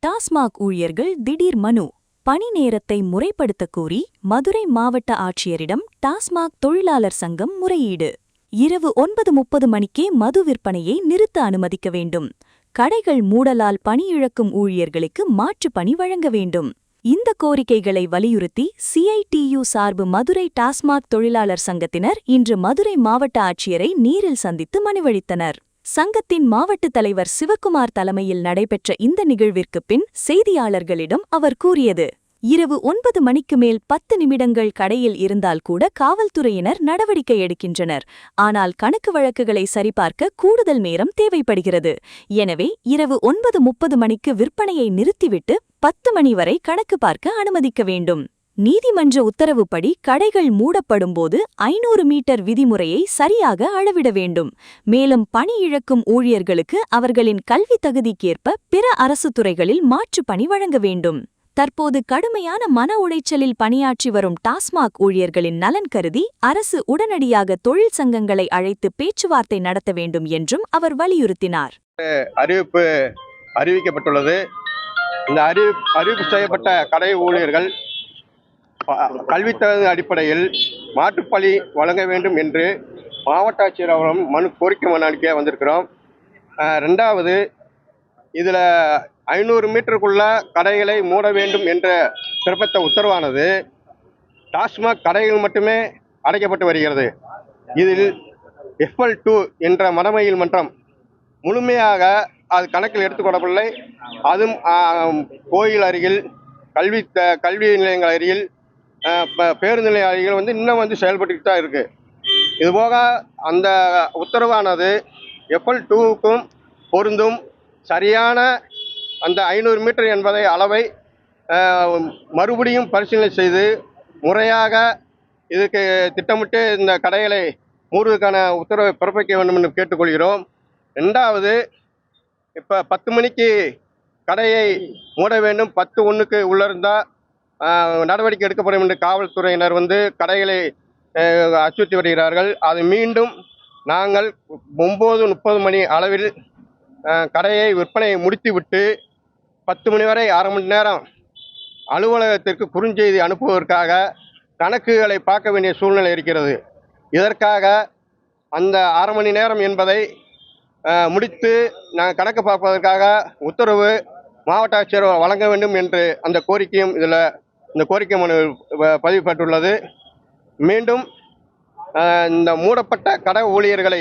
டாஸ்மாக் ஊழியர்கள் திடீர் மனு. பணி நேரத்தை முறைப்படுத்தக் கோரி மதுரை மாவட்ட ஆட்சியரிடம் டாஸ்மாக் தொழிலாளர் சங்கம் முறையீடு. இரவு 9:30 மணிக்கே மது விற்பனையை நிறுத்த அனுமதிக்க வேண்டும். கடைகள் மூடலால் பணியிழக்கும் ஊழியர்களுக்கு மாற்றுப் பணி வழங்க வேண்டும். இந்த கோரிக்கைகளை வலியுறுத்தி CITU சார்பு மதுரை டாஸ்மாக் தொழிலாளர் சங்கத்தினர் இன்று மதுரை மாவட்ட ஆட்சியரை நேரில் சந்தித்து மனுவளித்தனர். சங்கத்தின் மாவட்ட தலைவர் சிவக்குமார் தலைமையில் நடைபெற்ற இந்த நிகழ்விற்குப் பின் செய்தியாளர்களிடம் அவர் கூறியது: இரவு 9 மணிக்கு மேல் 10 நிமிடங்கள் கடையில் இருந்தால் கூட காவல்துறையினர் நடவடிக்கை எடுக்கின்றனர். ஆனால் கணக்கு வழக்குகளை சரிபார்க்க கூடுதல் நேரம் தேவைப்படுகிறது. எனவே இரவு 9:30 மணிக்கு விற்பனையை நிறுத்திவிட்டு 10 மணி வரை கணக்கு பார்க்க அனுமதிக்க வேண்டும். நீதிமன்ற உத்தரவுப்படி கடைகள் மூடப்படும்போது 500 மீட்டர் விதிமுறையை சரியாக அளவிட வேண்டும். மேலும் பணி இழக்கும் ஊழியர்களுக்கு அவர்களின் கல்வி தகுதிக்கேற்ப பிற அரசு துறைகளில் மாற்றுப் பணி வழங்க வேண்டும். தற்போது கடுமையான மன உளைச்சலில் பணியாற்றி வரும் டாஸ்மாக் ஊழியர்களின் நலன் கருதி அரசு உடனடியாக தொழில் சங்கங்களை அழைத்து பேச்சுவார்த்தை நடத்த வேண்டும் என்றும் அவர் வலியுறுத்தினார். அறிவிப்பு அறிவிக்கப்பட்டுள்ளது. இந்த அறிவிப்பு செய்யப்பட்ட கடை ஊழியர்கள் கல்வித்தகுதி அடிப்படையில் மாற்றுப்பணி வழங்க வேண்டும் என்று மாவட்ட ஆட்சியர் அவர்களும் கோரிக்கை மனு அளிக்க வந்திருக்கிறோம். ரெண்டாவது, இதில் 500 மீட்டருக்குள்ள கடைகளை மூட வேண்டும் என்ற பிறப்பித்த உத்தரவானது டாஸ்மாக் கடைகள் மட்டுமே அடைக்கப்பட்டு வருகிறது. இதில் FL2 என்ற மடமையில் மன்றம் முழுமையாக அது கணக்கில் எடுத்துக்கொள்ளவில்லை. அதுவும் கோயில் அருகில், கல்வி நிலையங்கள் அருகில், பேருந்து நிலைய அருகில் இன்னும் செயல்பட்டுக்கிட்டு தான் இருக்குது. இதுபோக அந்த உத்தரவானது FL2க்கும் பொருந்தும். சரியான அந்த 500 மீட்டர் என்பதை அளவை மறுபடியும் பரிசீலனை செய்து முறையாக இதுக்கு திட்டமிட்டு இந்த கடைகளை மூடுவதற்கான உத்தரவை பிறப்பிக்க வேண்டும் என்று கேட்டுக்கொள்கிறோம். ரெண்டாவது, இப்போ 10 மணிக்கு கடையை மூட வேண்டும், 10:01க்கு உள்ள இருந்தால் நடவடிக்கை எடுக்கப்படும் என்று காவல்துறையினர் கடைகளை அச்சுறுத்தி வருகிறார்கள். அது மீண்டும் நாங்கள் 9:30 மணி அளவில் கடையை விற்பனையை முடித்துவிட்டு 10 மணி வரை அரை மணி நேரம் அலுவலகத்திற்கு குறுஞ்செய்தி அனுப்புவதற்காக கணக்குகளை பார்க்க வேண்டிய சூழ்நிலை இருக்கிறது. இதற்காக அந்த அரை மணி நேரம் என்பதை முடித்து நாங்கள் கணக்கு பார்ப்பதற்காக உத்தரவு மாவட்ட ஆட்சியர் வழங்க வேண்டும் என்று அந்த கோரிக்கையும் இந்த கோரிக்கை மனு பதிவுபட்டுள்ளது. மீண்டும் இந்த மூடப்பட்ட கடை ஊழியர்களை